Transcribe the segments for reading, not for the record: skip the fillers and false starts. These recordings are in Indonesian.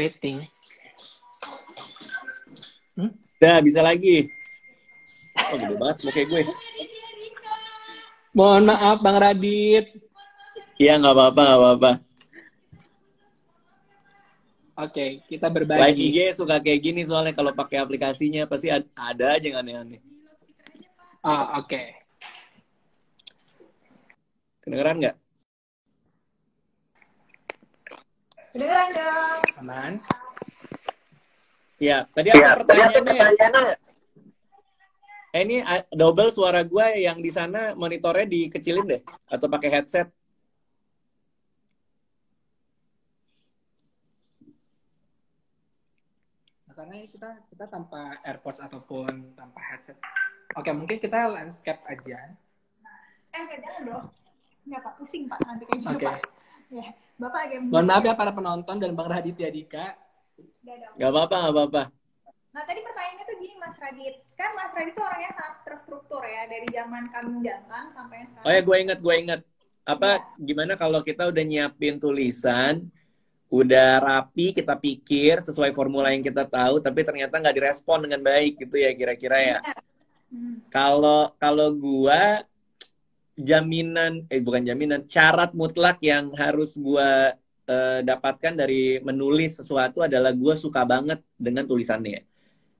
Waiting. Udah, bisa lagi. Oh, gede banget kayak gue. Mohon maaf Bang Radit. Iya, nggak apa-apa. Oke, kita Live berbagi. IG suka kayak gini soalnya kalau pakai aplikasinya pasti ada aja yang aneh-aneh. Oke. Kedengeran nggak? Kedengeran dong. Aman. Ya, tadi apa pertanyaannya? Ini double suara gue yang di sana monitornya dikecilin deh atau pakai headset. Karena kita tanpa AirPods ataupun tanpa headset. Oke, mungkin kita landscape aja. Jangan dong. Nggak Pak, pusing Pak nanti kayak gitu Pak. Ya, Bapak agak Mohon maaf ya para penonton dan Bang Raditya Dika. Gak apa-apa. Nah, tadi pertanyaannya tuh gini Mas Radit. Kan Mas Radit tuh orangnya sangat terstruktur ya. Dari zaman kami datang sampai sekarang. Oh ya, gue inget. Gimana kalau kita udah nyiapin tulisan, udah rapi, kita pikir sesuai formula yang kita tahu, tapi ternyata nggak direspon dengan baik gitu ya kira-kira ya. Kalau gue bukan jaminan, syarat mutlak yang harus gue dapatkan dari menulis sesuatu adalah gue suka banget dengan tulisannya.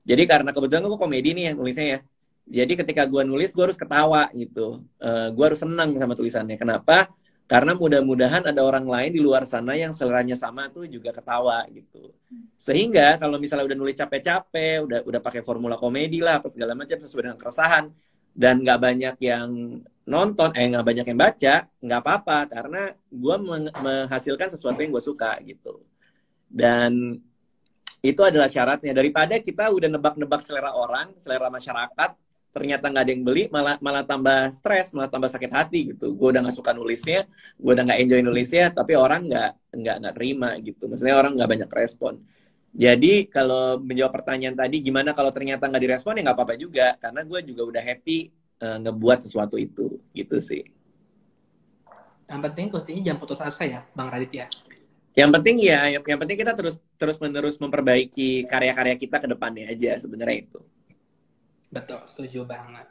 Jadi karena kebetulan gue komedi nih yang nulisnya ya. Jadi ketika gue nulis, gue harus ketawa gitu. Gue harus senang sama tulisannya. Kenapa? Karena mudah-mudahan ada orang lain di luar sana yang seleranya sama tuh juga ketawa gitu. Sehingga kalau misalnya udah nulis capek-capek, udah pakai formula komedi lah, apa segala macam sesuai dengan keresahan, dan nggak banyak yang nonton, nggak banyak yang baca, nggak apa-apa karena gue menghasilkan sesuatu yang gue suka gitu. Dan itu adalah syaratnya. Daripada kita udah nebak-nebak selera orang, selera masyarakat, ternyata nggak ada yang beli, malah tambah stres, malah tambah sakit hati gitu. Gue udah nggak suka nulisnya, gue udah nggak enjoy nulisnya, tapi orang nggak terima gitu. Maksudnya orang nggak banyak respon. Jadi kalau menjawab pertanyaan tadi, gimana kalau ternyata nggak direspon ya nggak apa-apa juga, karena gue juga udah happy ngebuat sesuatu itu, gitu sih. Yang penting kuncinya jangan putus asa ya, Bang Radit ya. Yang penting kita terus-menerus memperbaiki karya-karya kita ke depannya aja sebenarnya itu. Betul, setuju banget.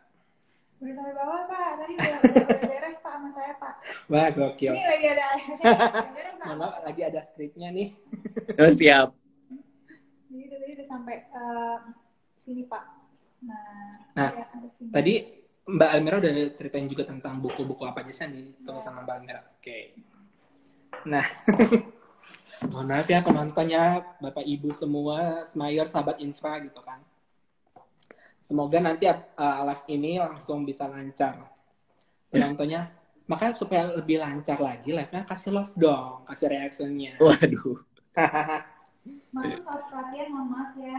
Udah sampai bawah Pak, tadi udah beres Pak sama saya Pak. Wah, gokil. Ini lagi ada beres Pak. Maaf, lagi ada skripnya nih. Oh, siap. Jadi tadi udah sampai sini Pak. Nah, tadi Mbak Almira udah ceritain juga tentang buku-buku apa aja sih yang ditulis sama Mbak Almira. Oke. Nah, mohon maaf ya penontonnya, Bapak Ibu semua, Semayor, sahabat infra gitu kan. Semoga nanti live ini langsung bisa lancar penontonnya. Makanya supaya lebih lancar lagi live-nya, kasih love dong, kasih reaksinya. Waduh. Maaf soal perhatian, mohon maaf ya.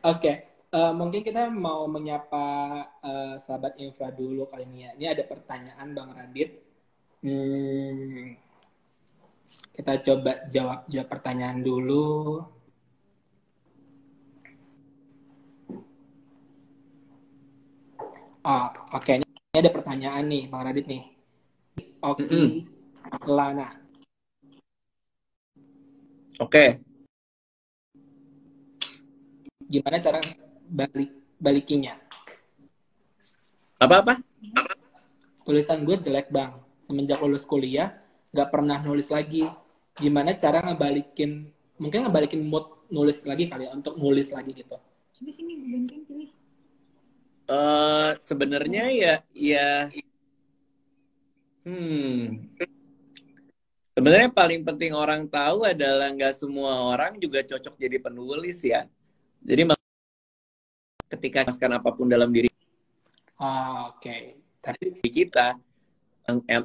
Oke, mungkin kita mau menyapa sahabat infra dulu kali ini ya. Ini ada pertanyaan Bang Radit. Kita coba jawab pertanyaan dulu. Oke. Ini ada pertanyaan nih, Bang Radit nih. Oki Lana. Oke. Gimana cara balikinya? Apa? Tulisan gue jelek Bang. Semenjak lulus kuliah, nggak pernah nulis lagi. Gimana cara ngebalikin mood nulis lagi kali ya, untuk nulis lagi gitu. Coba sini gue bantuin pilih. Sebenarnya sebenarnya paling penting orang tahu adalah nggak semua orang juga cocok jadi penulis ya. Jadi ketika memasukkan apapun dalam diri Tapi kita,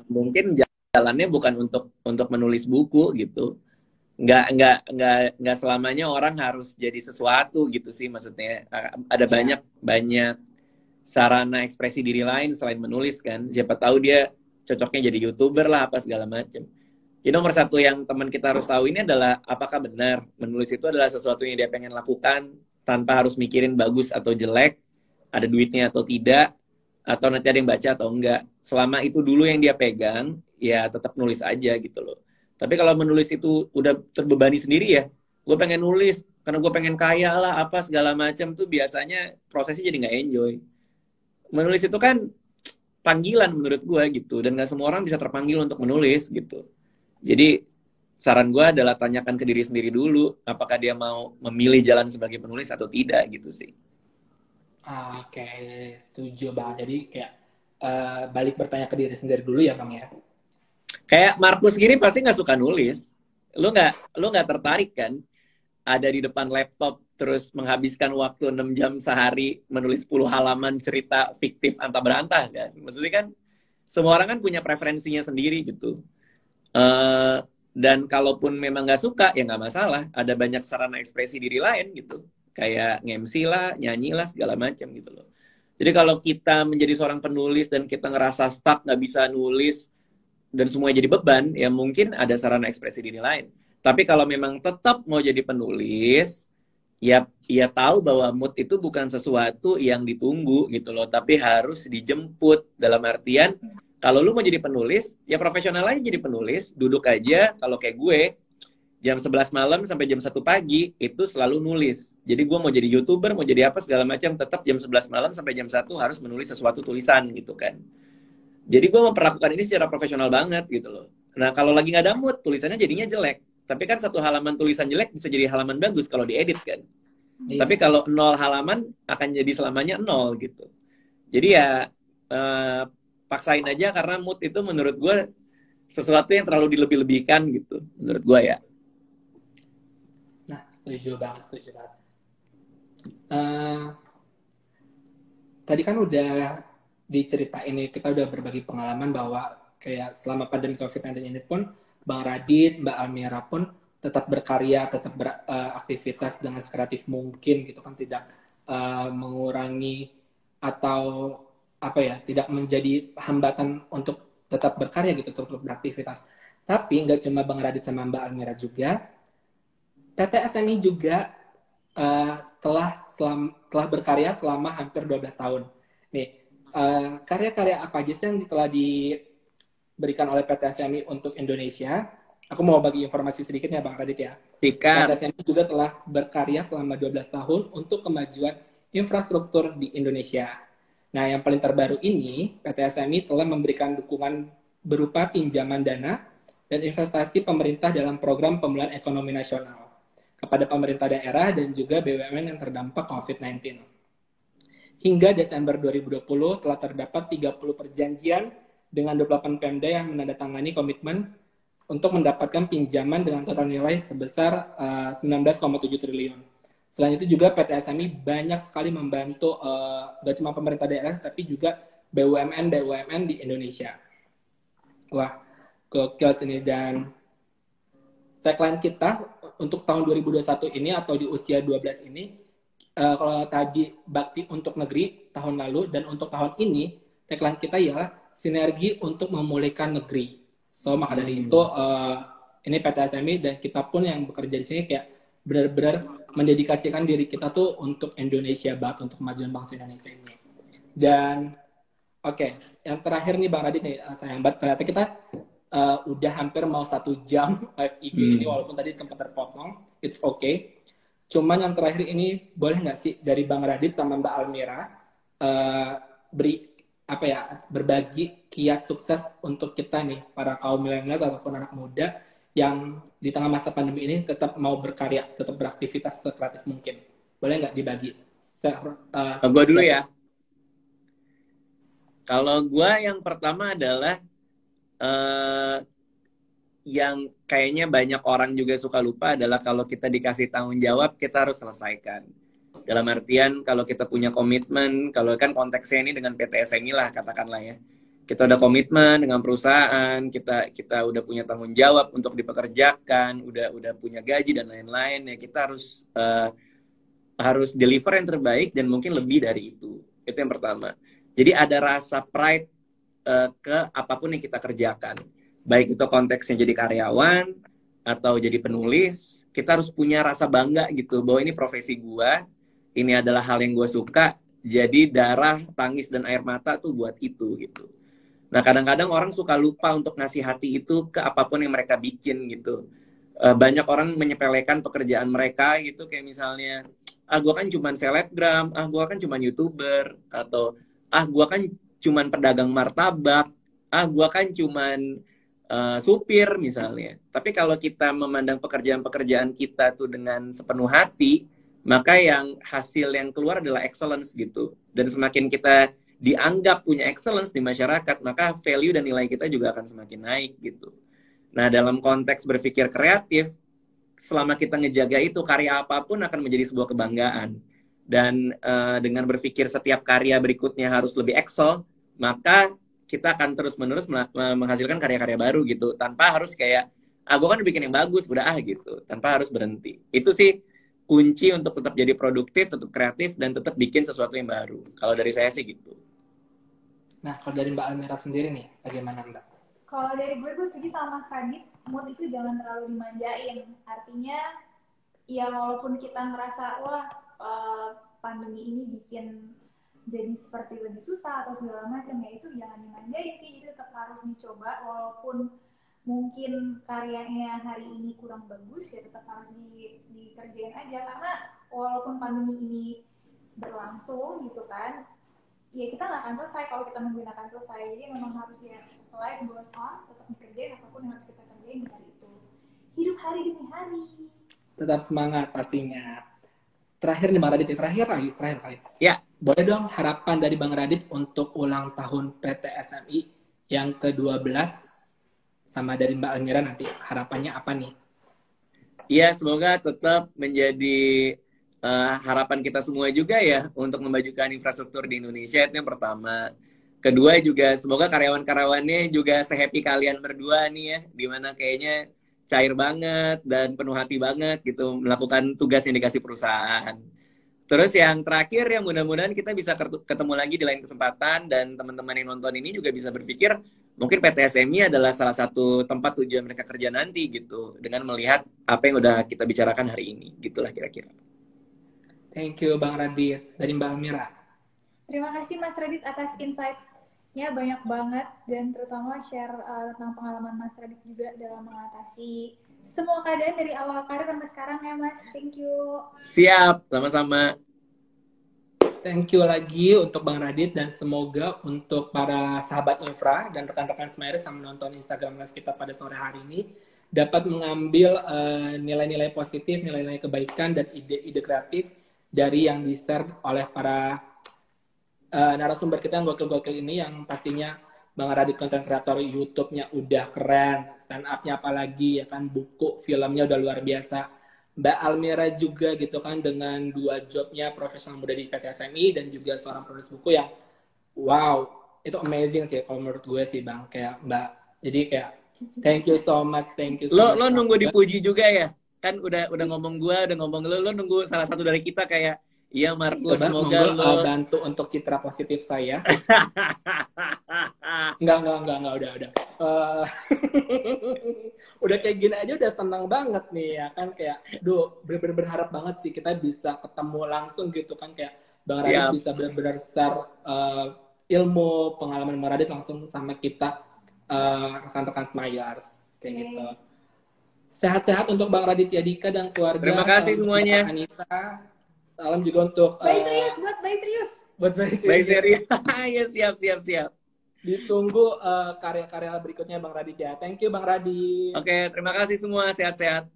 mungkin jalannya bukan untuk menulis buku gitu. Nggak selamanya orang harus jadi sesuatu gitu sih, maksudnya ada banyak sarana ekspresi diri lain selain menulis kan. Siapa tahu dia cocoknya jadi YouTuber lah apa segala macam. Jadi nomor satu yang teman kita harus tahu ini adalah apakah benar menulis itu adalah sesuatu yang dia pengen lakukan tanpa harus mikirin bagus atau jelek, ada duitnya atau tidak, atau nanti ada yang baca atau enggak. Selama itu dulu yang dia pegang, ya tetap nulis aja gitu loh. Tapi kalau menulis itu udah terbebani sendiri ya, gue pengen nulis karena gue pengen kaya lah apa segala macam tuh biasanya prosesnya jadi nggak enjoy. Menulis itu kan panggilan menurut gue gitu, dan nggak semua orang bisa terpanggil untuk menulis gitu. Jadi saran gue adalah tanyakan ke diri sendiri dulu apakah dia mau memilih jalan sebagai penulis atau tidak gitu sih. Oke, setuju Bang. Jadi kayak balik bertanya ke diri sendiri dulu ya Bang ya. Kayak Markus sendiri pasti nggak suka nulis. Lu nggak tertarik kan ada di depan laptop terus menghabiskan waktu 6 jam sehari menulis 10 halaman cerita fiktif antah berantah kan. Maksudnya kan semua orang kan punya preferensinya sendiri gitu. Dan kalaupun memang nggak suka ya nggak masalah. Ada banyak sarana ekspresi diri lain gitu. Kayak nge-MC lah, nyanyi lah, segala macam gitu loh. Jadi kalau kita menjadi seorang penulis dan kita ngerasa stuck, nggak bisa nulis, dan semuanya jadi beban, ya mungkin ada sarana ekspresi diri lain. Tapi kalau memang tetap mau jadi penulis, ya tahu bahwa mood itu bukan sesuatu yang ditunggu gitu loh, tapi harus dijemput. Dalam artian, kalau lu mau jadi penulis, ya profesional aja jadi penulis, duduk aja, kalau kayak gue, jam 11 malam sampai jam 1 pagi itu selalu nulis. Jadi gue mau jadi YouTuber, mau jadi apa segala macam, tetap jam 11 malam sampai jam 1 harus menulis sesuatu tulisan gitu kan. Jadi gue memperlakukan ini secara profesional banget gitu loh. Nah kalau lagi nggak ada mood, tulisannya jadinya jelek. Tapi kan satu halaman tulisan jelek bisa jadi halaman bagus kalau diedit kan. Iya. Tapi kalau 0 halaman akan jadi selamanya 0 gitu. Jadi ya paksain aja karena mood itu menurut gue sesuatu yang terlalu dilebih-lebihkan gitu. Menurut gue ya. Nah, setuju banget. Tadi kan udah diceritain ini, kita udah berbagi pengalaman bahwa kayak selama pandemi COVID-19 ini pun Bang Radit, Mbak Almira pun tetap berkarya, tetap beraktivitas dengan sekreatif mungkin gitu kan, tidak mengurangi atau apa ya, tidak menjadi hambatan untuk tetap berkarya gitu, tetap beraktivitas. Tapi nggak cuma Bang Radit sama Mbak Almira juga, PT SMI juga telah berkarya selama hampir 12 tahun. Nih, karya-karya apa aja sih yang telah diberikan oleh PT SMI untuk Indonesia? Aku mau bagi informasi sedikit ya Bang Radit ya. PT SMI juga telah berkarya selama 12 tahun untuk kemajuan infrastruktur di Indonesia. Nah, yang paling terbaru ini, PT SMI telah memberikan dukungan berupa pinjaman dana dan investasi pemerintah dalam program pemulihan ekonomi nasional kepada pemerintah daerah dan juga BUMN yang terdampak COVID-19. Hingga Desember 2020 telah terdapat 30 perjanjian dengan 28 Pemda yang menandatangani komitmen untuk mendapatkan pinjaman dengan total nilai sebesar 19,7 triliun. Selain itu juga PT SMI banyak sekali membantu gak cuma pemerintah daerah tapi juga BUMN di Indonesia. Wah, gokil sini. Dan tagline kita untuk tahun 2021 ini atau di usia 12 ini, kalau tadi bakti untuk negeri tahun lalu, dan untuk tahun ini tagline kita ya sinergi untuk memulihkan negeri. So maka dari itu ini PT SMI dan kita pun yang bekerja di sini kayak benar-benar mendedikasikan diri kita tuh untuk Indonesia banget, untuk kemajuan bangsa Indonesia ini. Dan oke, yang terakhir nih Bang Radit nih, sayang banget ternyata kita udah hampir mau 1 jam live IG ini, walaupun tadi sempat terpotong, it's okay. Cuman yang terakhir ini boleh nggak sih dari Bang Radit sama Mbak Almira berbagi kiat sukses untuk kita nih para kaum milenial ataupun anak muda yang di tengah masa pandemi ini tetap mau berkarya, tetap beraktivitas sekreatif mungkin. Boleh nggak dibagi? Gue dulu ya. Kalau gue yang pertama adalah yang kayaknya banyak orang juga suka lupa adalah kalau kita dikasih tanggung jawab, kita harus selesaikan. Dalam artian, kalau kita punya komitmen, kalau kan konteksnya ini dengan PT SMI lah, katakanlah ya. Kita udah komitmen dengan perusahaan, kita udah punya tanggung jawab untuk dipekerjakan, udah punya gaji dan lain-lain, ya kita harus deliver yang terbaik dan mungkin lebih dari itu. Itu yang pertama. Jadi ada rasa pride ke apapun yang kita kerjakan. Baik itu konteksnya jadi karyawan atau jadi penulis, kita harus punya rasa bangga gitu bahwa ini profesi gue, ini adalah hal yang gue suka, jadi darah, tangis dan air mata tuh buat itu gitu. Nah, kadang-kadang orang suka lupa untuk ngasih hati itu ke apapun yang mereka bikin gitu. Banyak orang menyepelekan pekerjaan mereka gitu, kayak misalnya, gue kan cuman selebgram, gue kan cuman YouTuber, atau gue kan cuman pedagang martabak, gue kan cuman supir misalnya. Tapi kalau kita memandang pekerjaan-pekerjaan kita tuh dengan sepenuh hati, maka yang hasil yang keluar adalah excellence gitu. Dan semakin kita dianggap punya excellence di masyarakat, maka value dan nilai kita juga akan semakin naik gitu. Nah, dalam konteks berpikir kreatif, selama kita ngejaga itu, karya apapun akan menjadi sebuah kebanggaan. Dan dengan berpikir setiap karya berikutnya harus lebih excel, maka kita akan terus-menerus menghasilkan karya-karya baru gitu, tanpa harus kayak, gue kan bikin yang bagus, udah gitu, tanpa harus berhenti. Itu sih kunci untuk tetap jadi produktif, tetap kreatif, dan tetap bikin sesuatu yang baru. Kalau dari saya sih gitu. Nah, kalau dari Mbak Almira sendiri nih, bagaimana Mbak? Kalau dari gue setuju sama Mas Radit, mood itu jangan terlalu dimanjain. Artinya, ya walaupun kita ngerasa, wah pandemi ini bikin jadi seperti lebih susah atau segala macam, ya itu jangan dimanjain sih. Itu tetap harus dicoba, walaupun mungkin karyanya hari ini kurang bagus, ya tetap harus dikerjain aja. Karena walaupun pandemi ini berlangsung gitu kan, ya kita nggak akan selesai kalau kita nungguin akan selesai. Jadi memang harus ya life goes on, tetap dikerjain apapun yang harus kita kerjain di hari itu. Hidup hari demi hari. Tetap semangat pastinya. Terakhir nih Bang Radit, terakhir lagi. Ya. Boleh dong harapan dari Bang Radit untuk ulang tahun PT SMI yang ke-12 sama dari Mbak Almira nanti harapannya apa nih? Iya, semoga tetap menjadi harapan kita semua juga ya untuk memajukan infrastruktur di Indonesia, itu yang pertama. Kedua juga semoga karyawan-karyawannya juga se-happy kalian berdua nih ya, dimana kayaknya cair banget dan penuh hati banget gitu melakukan tugas yang dikasih perusahaan. Terus yang terakhir ya mudah-mudahan kita bisa ketemu lagi di lain kesempatan, dan teman-teman yang nonton ini juga bisa berpikir mungkin PT SMI adalah salah satu tempat tujuan mereka kerja nanti gitu, dengan melihat apa yang udah kita bicarakan hari ini. Gitulah kira-kira. Thank you Bang Radit. Dari Mbak Almira. Terima kasih Mas Radit atas insight-nya banyak banget, dan terutama share tentang pengalaman Mas Radit juga dalam mengatasi semua keadaan dari awal karir sampai sekarang ya Mas. Thank you. Siap, sama-sama. Thank you lagi untuk Bang Radit, dan semoga untuk para sahabat infra dan rekan-rekan Smiles yang menonton Instagram Live kita pada sore hari ini dapat mengambil nilai-nilai positif, nilai-nilai kebaikan, dan ide-ide kreatif dari yang di-share oleh para narasumber kita yang gokil-gokil ini, yang pastinya Bang Radit konten kreator YouTube-nya udah keren, stand up-nya apalagi ya kan, buku, filmnya udah luar biasa. Mbak Almira juga gitu kan, dengan 2 jobnya profesional muda di PT SMI dan juga seorang penulis buku yang wow, itu amazing sih kalau menurut gue sih Bang, kayak Mbak. Jadi kayak thank you so much. Lo nunggu dipuji juga ya? Kan udah ngomong gue, udah ngomong lo nunggu salah satu dari kita kayak, iya Markus, semoga lo bantu untuk citra positif saya. Enggak, udah. Udah kayak gini aja udah senang banget nih ya kan, kayak bener-bener berharap banget sih kita bisa ketemu langsung gitu kan, kayak Bang Radit bisa benar-benar share ilmu pengalaman Bang Radit langsung sama kita rekan-rekan Smiles kayak gitu. Sehat-sehat untuk Bang Raditya Dika dan keluarga. Terima kasih semuanya. Anissa. Salam juga untuk Buat Bayi serius. Ya, siap. Ditunggu karya-karya berikutnya Bang Radit ya. Thank you Bang Radit. Oke, terima kasih semua, sehat-sehat.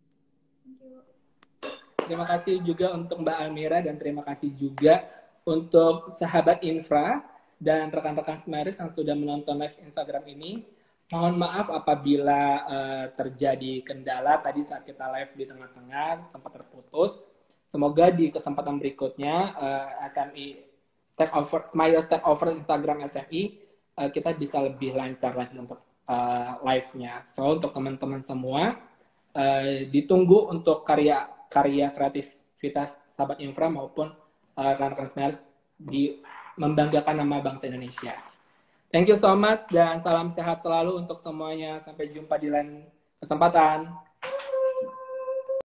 Terima kasih juga untuk Mbak Almira, dan terima kasih juga untuk sahabat infra dan rekan-rekan Smiles yang sudah menonton live Instagram ini. Mohon maaf apabila terjadi kendala tadi saat kita live di tengah-tengah sempat terputus. Semoga di kesempatan berikutnya SMI Smiles take over Instagram SMI, kita bisa lebih lancar lagi untuk live-nya. So untuk teman-teman semua ditunggu untuk karya kreativitas sahabat infra maupun rekan-rekan Smiles di membanggakan nama bangsa Indonesia. Thank you so much dan salam sehat selalu untuk semuanya. Sampai jumpa di lain kesempatan.